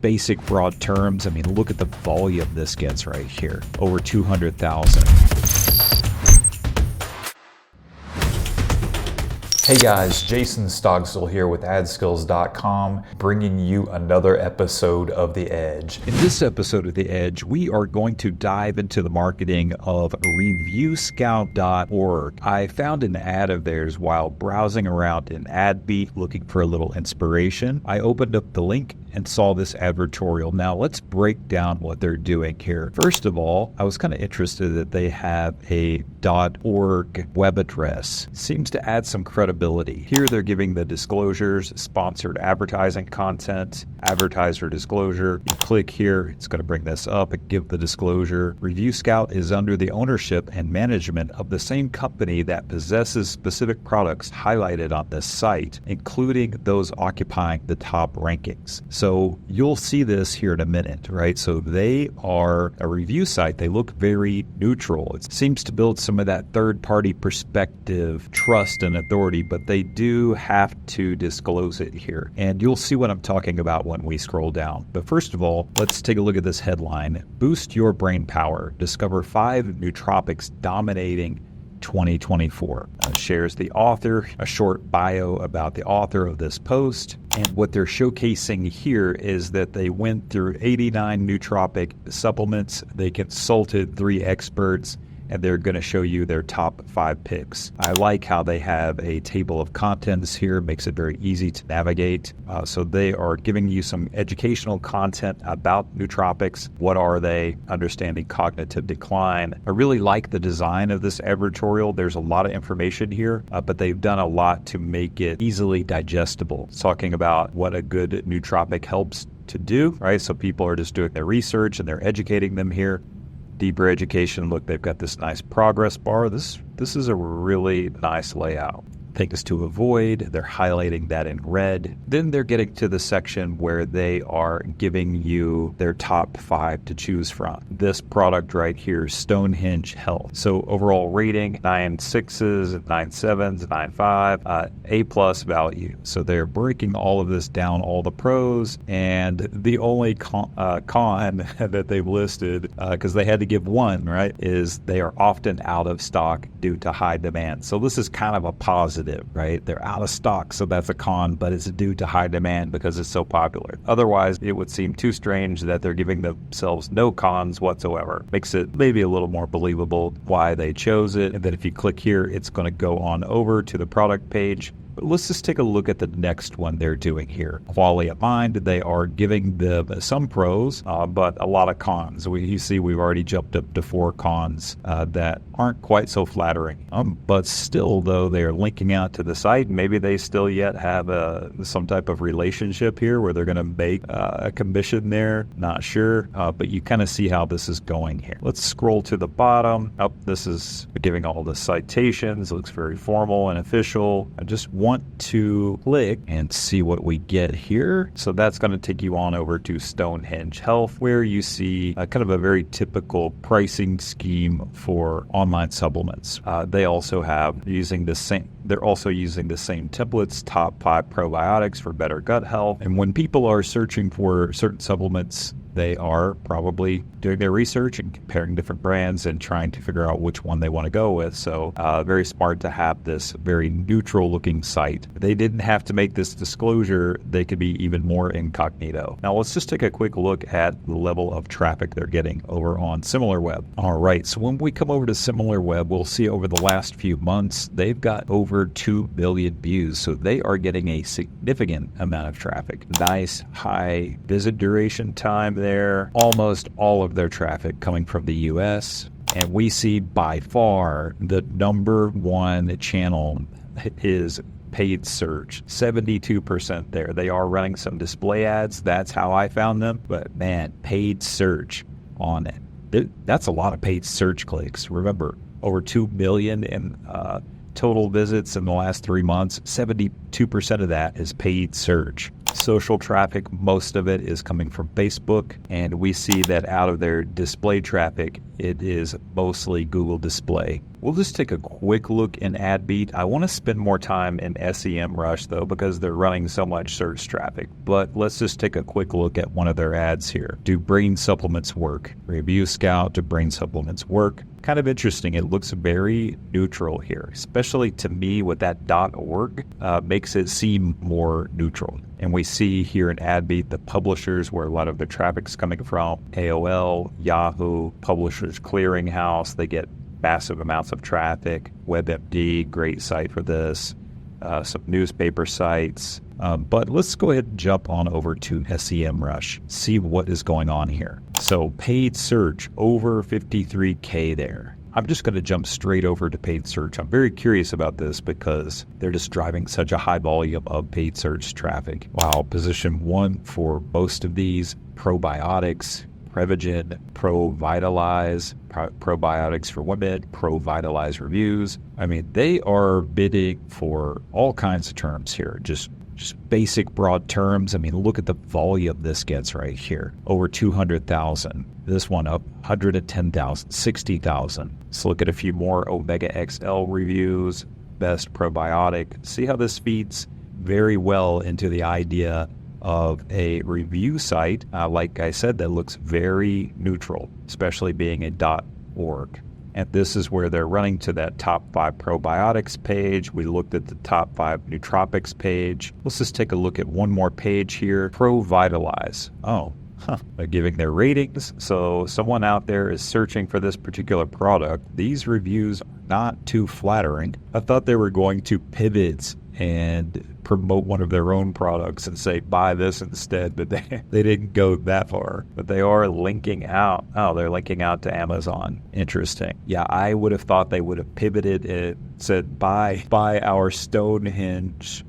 basic broad terms, I mean, look at the volume this gets right here, over 200,000. Hey guys, Jason Stogsdill here with adskills.com, bringing you another episode of The Edge. In this episode of The Edge, we are going to dive into the marketing of ReviewScout.org. I found an ad of theirs while browsing around in AdBeat looking for a little inspiration. I opened up the link and saw this advertorial. Now let's break down what they're doing here. First of all, I was kind of interested that they have a .org web address. Seems to add some credibility. Here they're giving the disclosures, sponsored advertising content, advertiser disclosure. You click here, it's going to bring this up and give the disclosure. ReviewScout is under the ownership and management of the same company that possesses specific products highlighted on this site, including those occupying the top rankings. So you'll see this here in a minute, right? So they are a review site. They look very neutral. It seems to build some of that third-party perspective, trust, and authority, but they do have to disclose it here. And you'll see what I'm talking about when we scroll down. But first of all, let's take a look at this headline. Boost your brain power. Discover 5 nootropics dominating 2024. Shares the author, a short bio about the author of this post. And what they're showcasing here is that they went through 89 nootropic supplements. They consulted 3 experts, and they're going to show you their top 5 picks. I like how they have a table of contents here, makes it very easy to navigate. So they are giving you some educational content about nootropics. What are they? Understanding cognitive decline. I really like the design of this advertorial. There's a lot of information here, but they've done a lot to make it easily digestible. It's talking about what a good nootropic helps to do, right? So people are just doing their research and they're educating them here. Deeper education. Look, they've got this nice progress bar. This is a really nice layout. Things to avoid, they're highlighting that in red. Then they're getting to the section where they are giving you their top 5 to choose from. This product right here, Stonehenge Health. So overall rating, 9 6s, 9 7s, 9 5, A+ value. So they're breaking all of this down, all the pros, and the only con that they've listed, because they had to give one, right, is they are often out of stock due to high demand. So this is kind of a positive. Right? They're out of stock, so that's a con, but it's due to high demand because it's so popular. Otherwise, it would seem too strange that they're giving themselves no cons whatsoever. Makes it maybe a little more believable why they chose it. And then if you click here, it's going to go on over to the product page. But let's just take a look at the next one they're doing here. Quality of mind, they are giving them some pros, but a lot of cons. You see we've already jumped up to 4 cons that aren't quite so flattering. But still, though, they're linking out to the site. Maybe they still yet have some type of relationship here where they're going to make a commission there. Not sure, but you kind of see how this is going here. Let's scroll to the bottom. This is giving all the citations. It looks very formal and official. I just want to click and see what we get here. So that's going to take you on over to Stonehenge Health, where you see kind of a very typical pricing scheme for online supplements. They also have they're also using the same templates, top 5 probiotics for better gut health. And when people are searching for certain supplements, they are probably doing their research and comparing different brands and trying to figure out which one they want to go with. So very smart to have this very neutral looking site. If they didn't have to make this disclosure, they could be even more incognito. Now let's just take a quick look at the level of traffic they're getting over on SimilarWeb. All right, so when we come over to SimilarWeb, we'll see over the last few months, they've got over 2 billion views. So they are getting a significant amount of traffic. Nice high visit duration time there. Almost all of their traffic coming from the US. And we see by far the number 1 channel is paid search, 72% there. They are running some display ads. That's how I found them. But man, paid search on it. That's a lot of paid search clicks. Remember, over 2 million in total visits in the last 3 months. 72% of that is paid search. Social traffic, most of it is coming from Facebook, and we see that out of their display traffic, it is mostly Google Display. We'll just take a quick look in AdBeat. I want to spend more time in SEMrush though, because they're running so much search traffic. But let's just take a quick look at one of their ads here. Do brain supplements work? ReviewScout, do brain supplements work? Kind of interesting. It looks very neutral here, especially to me with that .org makes it seem more neutral. And we see here in AdBeat the publishers where a lot of the traffic's coming from: AOL, Yahoo, Publishers Clearinghouse. They get massive amounts of traffic. WebMD, great site for this. Some newspaper sites. But let's go ahead and jump on over to SEMrush, see what is going on here. So paid search, over 53K there. I'm just going to jump straight over to paid search. I'm very curious about this because they're just driving such a high volume of paid search traffic. Wow, position 1 for most of these: probiotics, Prevagen, Pro-Vitalize, probiotics for women, Pro-Vitalize reviews. I mean, they are bidding for all kinds of terms here, just basic broad terms. I mean, look at the volume this gets right here. Over 200,000. This one up 110,000, 60,000. Let's look at a few more Omega XL reviews, best probiotic. See how this feeds very well into the idea of a review site, like I said, that looks very neutral, especially being a .org. And this is where they're running to that top 5 probiotics page. We looked at the top 5 nootropics page. Let's just take a look at one more page here. Pro-Vitalize. By giving their ratings. So someone out there is searching for this particular product. These reviews are not too flattering. I thought they were going to pivot and promote one of their own products and say, buy this instead, but they didn't go that far. But they are linking out. Oh, they're linking out to Amazon. Interesting. Yeah, I would have thought they would have pivoted and said, buy our Stonehenge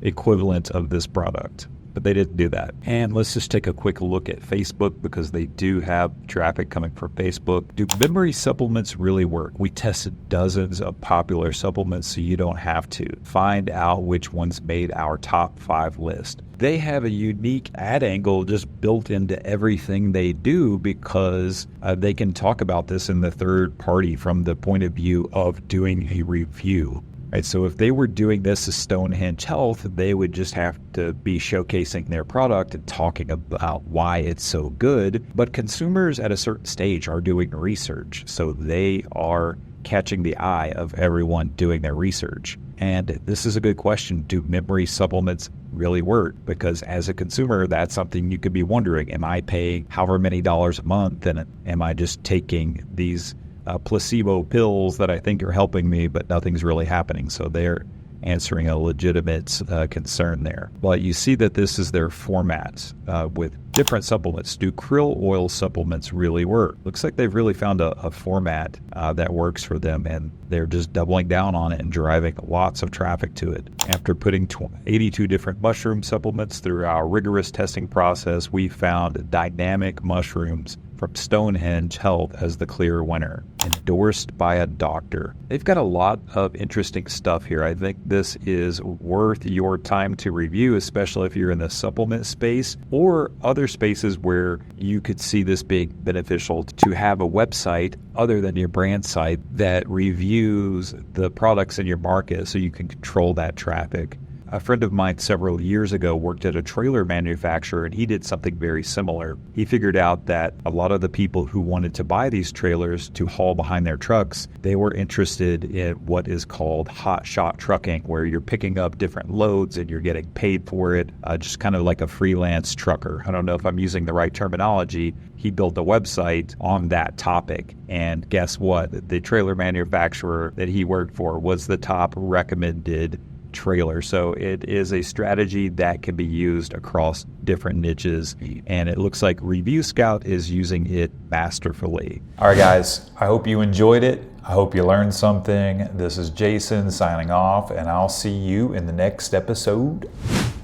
equivalent of this product. But they didn't do that. And let's just take a quick look at Facebook, because they do have traffic coming from Facebook. Do memory supplements really work? We tested dozens of popular supplements, so you don't have to. Find out which ones made our top 5 list. They have a unique ad angle just built into everything they do, because they can talk about this in the third party from the point of view of doing a review. Right, so if they were doing this as Stonehenge Health, they would just have to be showcasing their product and talking about why it's so good. But consumers at a certain stage are doing research, so they are catching the eye of everyone doing their research. And this is a good question. Do memory supplements really work? Because as a consumer, that's something you could be wondering. Am I paying however many dollars a month, and am I just taking these placebo pills that I think are helping me, but nothing's really happening? So they're answering a legitimate concern there. But you see that this is their format with different supplements. Do krill oil supplements really work? Looks like they've really found a format that works for them, and they're just doubling down on it and driving lots of traffic to it. After putting 82 different mushroom supplements through our rigorous testing process, we found dynamic mushrooms from Stonehenge Health as the clear winner, endorsed by a doctor. They've got a lot of interesting stuff here. I think this is worth your time to review, especially if you're in the supplement space or other spaces where you could see this being beneficial to have a website other than your brand site that reviews the products in your market so you can control that traffic. A friend of mine several years ago worked at a trailer manufacturer, and he did something very similar. He figured out that a lot of the people who wanted to buy these trailers to haul behind their trucks, they were interested in what is called hot shot trucking, where you're picking up different loads and you're getting paid for it, just kind of like a freelance trucker. I don't know if I'm using the right terminology. He built a website on that topic, and guess what? The trailer manufacturer that he worked for was the top recommended trailer. So it is a strategy that can be used across different niches, and it looks like ReviewScout is using it masterfully. All right, guys, I hope you enjoyed it. I hope you learned something. This is Jason signing off, and I'll see you in the next episode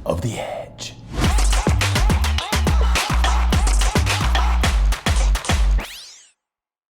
of The Edge.